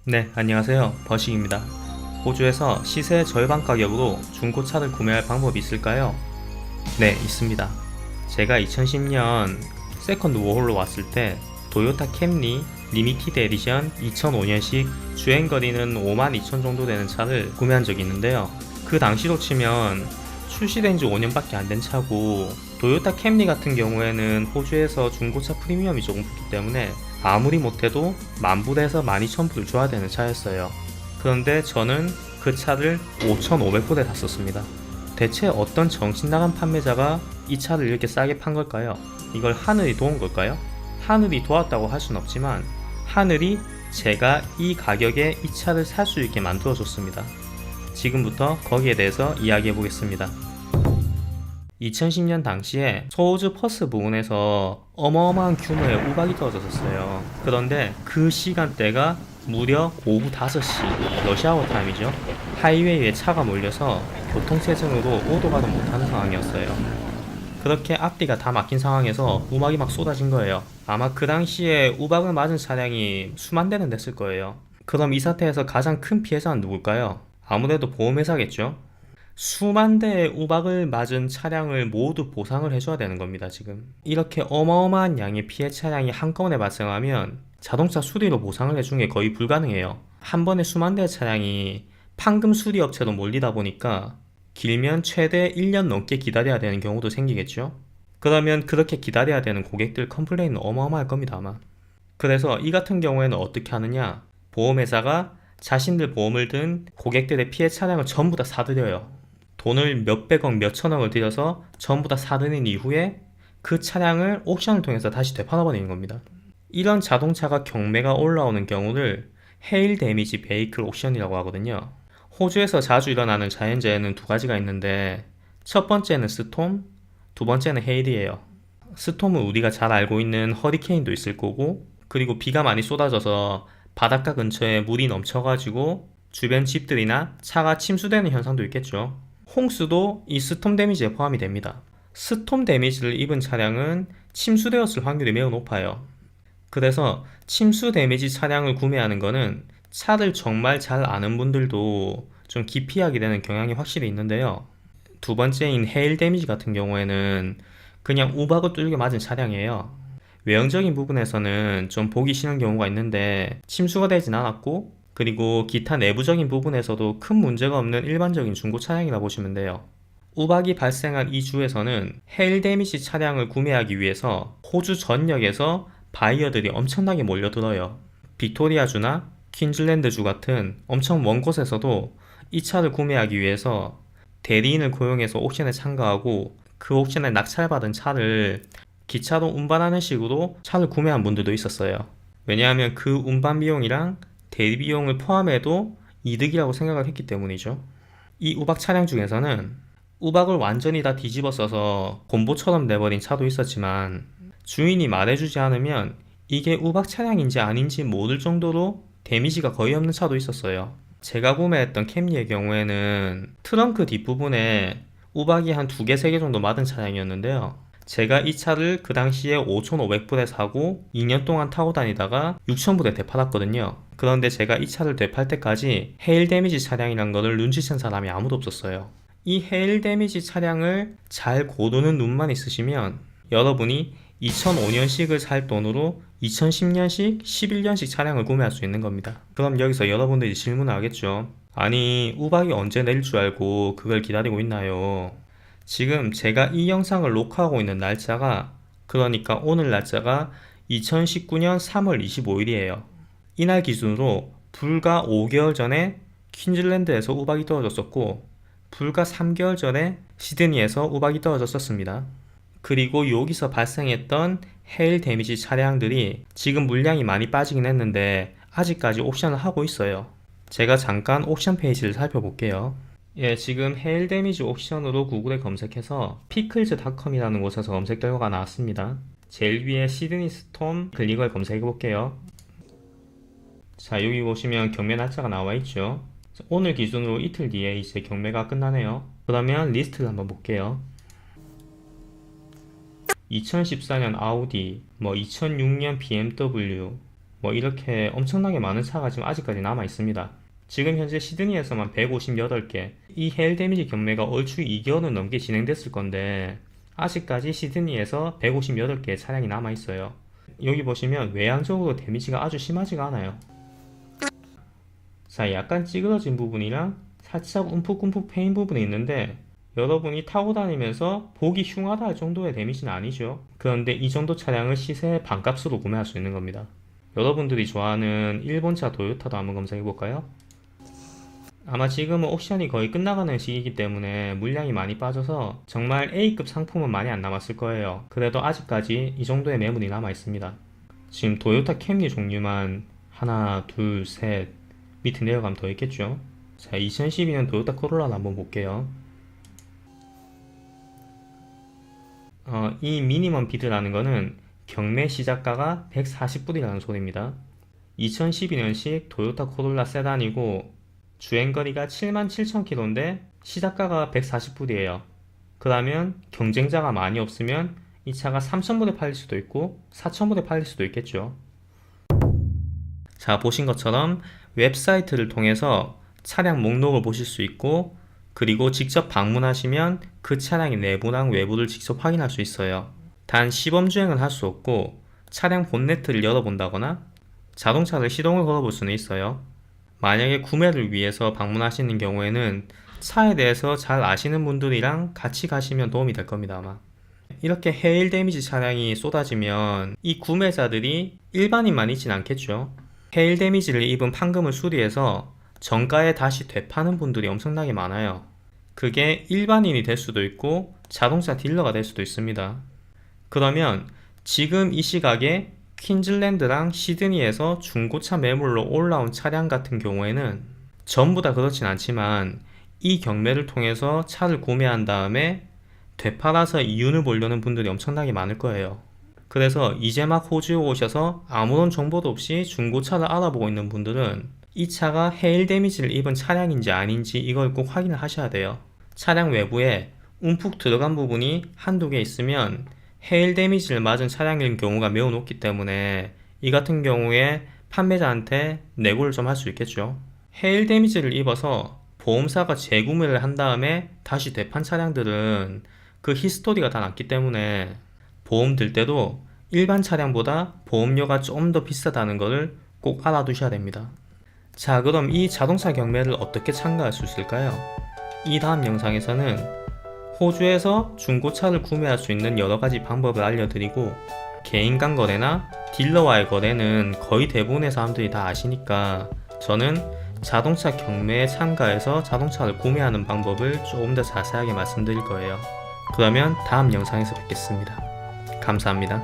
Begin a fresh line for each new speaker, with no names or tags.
네, 안녕하세요. 버식입니다. 호주에서 시세 절반 가격으로 중고차를 구매할 방법이 있을까요? 네, 있습니다. 제가 2010년 세컨드 워홀로 왔을 때 도요타 캠리 리미티드 에디션 2005년식 주행거리는 52,000 정도 되는 차를 구매한 적이 있는데요. 그 당시로 치면 출시된 지 5년밖에 안 된 차고, 도요타 캠리 같은 경우에는 호주에서 중고차 프리미엄이 조금 붙기 때문에 아무리 못해도 10,000불에서 12,000불을 줘야 되는 차였어요. 그런데 저는 그 차를 5,500불에 샀었습니다. 대체 어떤 정신 나간 판매자가 이 차를 이렇게 싸게 판 걸까요? 이걸 하늘이 도운 걸까요? 하늘이 도왔다고 할 순 없지만 하늘이 제가 이 가격에 이 차를 살 수 있게 만들어 줬습니다. 지금부터 거기에 대해서 이야기해 보겠습니다. 2010년 당시에 소호주 퍼스 부근에서 어마어마한 규모의 우박이 떨어졌었어요. 그런데 그 시간대가 무려 오후 5시, 러시아워 타임이죠. 하이웨이에 차가 몰려서 교통체증으로 오도 가도 못하는 상황이었어요. 그렇게 앞뒤가 다 막힌 상황에서 우박이 막 쏟아진 거예요. 아마 그 당시에 우박을 맞은 차량이 수만 대는 됐을 거예요. 그럼 이 사태에서 가장 큰 피해자는 누굴까요? 아무래도 보험회사겠죠. 수만 대의 우박을 맞은 차량을 모두 보상을 해줘야 되는 겁니다, 지금. 이렇게 어마어마한 양의 피해 차량이 한꺼번에 발생하면 자동차 수리로 보상을 해주는 게 거의 불가능해요. 한 번에 수만 대의 차량이 판금 수리 업체로 몰리다 보니까 길면 최대 1년 넘게 기다려야 되는 경우도 생기겠죠. 그러면 그렇게 기다려야 되는 고객들 컴플레인은 어마어마할 겁니다, 아마. 그래서 이 같은 경우에는 어떻게 하느냐, 보험회사가 자신들 보험을 든 고객들의 피해 차량을 전부 다 사들여요. 돈을 몇백억, 몇천억을 들여서 전부 다 사들인 이후에 그 차량을 옥션을 통해서 다시 되팔아버리는 겁니다. 이런 자동차가 경매가 올라오는 경우를 헤일 데미지 베이클 옥션이라고 하거든요. 호주에서 자주 일어나는 자연재해는 두 가지가 있는데, 첫 번째는 스톰, 두 번째는 헤일이에요. 스톰은 우리가 잘 알고 있는 허리케인도 있을 거고, 그리고 비가 많이 쏟아져서 바닷가 근처에 물이 넘쳐가지고 주변 집들이나 차가 침수되는 현상도 있겠죠. 홍수도 이 스톰 데미지에 포함이 됩니다. 스톰 데미지를 입은 차량은 침수되었을 확률이 매우 높아요. 그래서 침수 데미지 차량을 구매하는 거는 차를 정말 잘 아는 분들도 좀 기피하게 되는 경향이 확실히 있는데요. 두 번째인 헤일 데미지 같은 경우에는 그냥 우박을 뚫게 맞은 차량이에요. 외형적인 부분에서는 좀 보기 싫은 경우가 있는데 침수가 되진 않았고, 그리고 기타 내부적인 부분에서도 큰 문제가 없는 일반적인 중고 차량이라 보시면 돼요. 우박이 발생한 이 주에서는 헤일 데미지 차량을 구매하기 위해서 호주 전역에서 바이어들이 엄청나게 몰려들어요. 빅토리아주나 퀸즐랜드주 같은 엄청 먼 곳에서도 이 차를 구매하기 위해서 대리인을 고용해서 옥션에 참가하고, 그 옥션에 낙찰받은 차를 기차로 운반하는 식으로 차를 구매한 분들도 있었어요. 왜냐하면 그 운반 비용이랑 대리 비용을 포함해도 이득이라고 생각을 했기 때문이죠. 이 우박 차량 중에서는 우박을 완전히 다 뒤집어 써서 곰보처럼 내버린 차도 있었지만, 주인이 말해주지 않으면 이게 우박 차량인지 아닌지 모를 정도로 데미지가 거의 없는 차도 있었어요. 제가 구매했던 캠리의 경우에는 트렁크 뒷부분에 우박이 한 2개, 3개 정도 맞은 차량이었는데요. 제가 이 차를 그 당시에 5,500불에 사고 2년 동안 타고 다니다가 6,000불에 되팔았거든요. 그런데 제가 이 차를 되팔 때까지 헤일 데미지 차량이란 거를 눈치챈 사람이 아무도 없었어요. 이 헤일 데미지 차량을 잘 고르는 눈만 있으시면 여러분이 2005년식을 살 돈으로 2010년식, 11년식 차량을 구매할 수 있는 겁니다. 그럼 여기서 여러분들이 질문을 하겠죠. 아니, 우박이 언제 내릴 줄 알고 그걸 기다리고 있나요? 지금 제가 이 영상을 녹화하고 있는 날짜가, 그러니까 오늘 날짜가 2019년 3월 25일이에요. 이날 기준으로 불과 5개월 전에 퀸즐랜드에서 우박이 떨어졌었고, 불과 3개월 전에 시드니에서 우박이 떨어졌었습니다. 그리고 여기서 발생했던 헤일 데미지 차량들이 지금 물량이 많이 빠지긴 했는데 아직까지 옵션을 하고 있어요. 제가 잠깐 옵션 페이지를 살펴볼게요. 예, 지금 헤일 데미지 옵션으로 구글에 검색해서 pickles.com이라는 곳에서 검색 결과가 나왔습니다. 제일 위에 시드니 스톰 클릭을 검색해 볼게요. 자, 여기 보시면 경매 날짜가 나와 있죠. 오늘 기준으로 이틀 뒤에 이제 경매가 끝나네요. 그러면 리스트를 한번 볼게요. 2014년 아우디, 2006년 BMW, 뭐 이렇게 엄청나게 많은 차가 지금 아직까지 남아 있습니다. 지금 현재 시드니에서만 158개, 이 헤일 데미지 경매가 얼추 2개월은 넘게 진행됐을 건데 아직까지 시드니에서 158개의 차량이 남아 있어요. 여기 보시면 외향적으로 데미지가 아주 심하지가 않아요. 자, 약간 찌그러진 부분이랑 살짝 움푹움푹 패인 부분이 있는데 여러분이 타고 다니면서 보기 흉하다 할 정도의 데미지는 아니죠. 그런데 이 정도 차량을 시세 반값으로 구매할 수 있는 겁니다. 여러분들이 좋아하는 일본차 도요타도 한번 검색해 볼까요? 아마 지금은 옥션이 거의 끝나가는 시기이기 때문에 물량이 많이 빠져서 정말 A급 상품은 많이 안 남았을 거예요. 그래도 아직까지 이 정도의 매물이 남아 있습니다. 지금 도요타 캠리 종류만 하나, 둘, 셋, 밑에 내려가면 더 있겠죠. 자, 2012년 도요타 코롤라를 한번 볼게요. 이 미니멈 비드라는 거는 경매 시작가가 140불이라는 소리입니다. 2012년식 도요타 코롤라 세단이고 주행거리가 77,000km인데 시작가가 140불이에요. 그러면 경쟁자가 많이 없으면 이 차가 3,000불에 팔릴 수도 있고 4,000불에 팔릴 수도 있겠죠. 자, 보신 것처럼 웹사이트를 통해서 차량 목록을 보실 수 있고 그리고 직접 방문하시면 그 차량의 내부랑 외부를 직접 확인할 수 있어요. 단 시범주행을 할 수 없고 차량 본네트를 열어본다거나 자동차를 시동을 걸어볼 수는 있어요. 만약에 구매를 위해서 방문하시는 경우에는 차에 대해서 잘 아시는 분들이랑 같이 가시면 도움이 될 겁니다, 아마. 이렇게 헤일 데미지 차량이 쏟아지면 이 구매자들이 일반인만 있진 않겠죠. 헤일 데미지를 입은 판금을 수리해서 정가에 다시 되파는 분들이 엄청나게 많아요. 그게 일반인이 될 수도 있고 자동차 딜러가 될 수도 있습니다. 그러면 지금 이 시각에 퀸즐랜드랑 시드니에서 중고차 매물로 올라온 차량 같은 경우에는 전부 다 그렇진 않지만 이 경매를 통해서 차를 구매한 다음에 되팔아서 이윤을 보려는 분들이 엄청나게 많을 거예요. 그래서 이제 막 호주에 오셔서 아무런 정보도 없이 중고차를 알아보고 있는 분들은 이 차가 헤일 데미지를 입은 차량인지 아닌지 이걸 꼭 확인을 하셔야 돼요. 차량 외부에 움푹 들어간 부분이 한두 개 있으면 헤일 데미지를 맞은 차량인 경우가 매우 높기 때문에 이 같은 경우에 판매자한테 내고를 좀 할 수 있겠죠. 헤일 데미지를 입어서 보험사가 재구매를 한 다음에 다시 되판 차량들은 그 히스토리가 다 났기 때문에 보험 들 때도 일반 차량보다 보험료가 좀 더 비싸다는 것을 꼭 알아두셔야 됩니다. 자, 그럼 이 자동차 경매를 어떻게 참가할 수 있을까요? 이 다음 영상에서는 호주에서 중고차를 구매할 수 있는 여러가지 방법을 알려드리고 개인 간 거래나 딜러와의 거래는 거의 대부분의 사람들이 다 아시니까 저는 자동차 경매에 참가해서 자동차를 구매하는 방법을 조금 더 자세하게 말씀드릴 거예요. 그러면 다음 영상에서 뵙겠습니다. 감사합니다.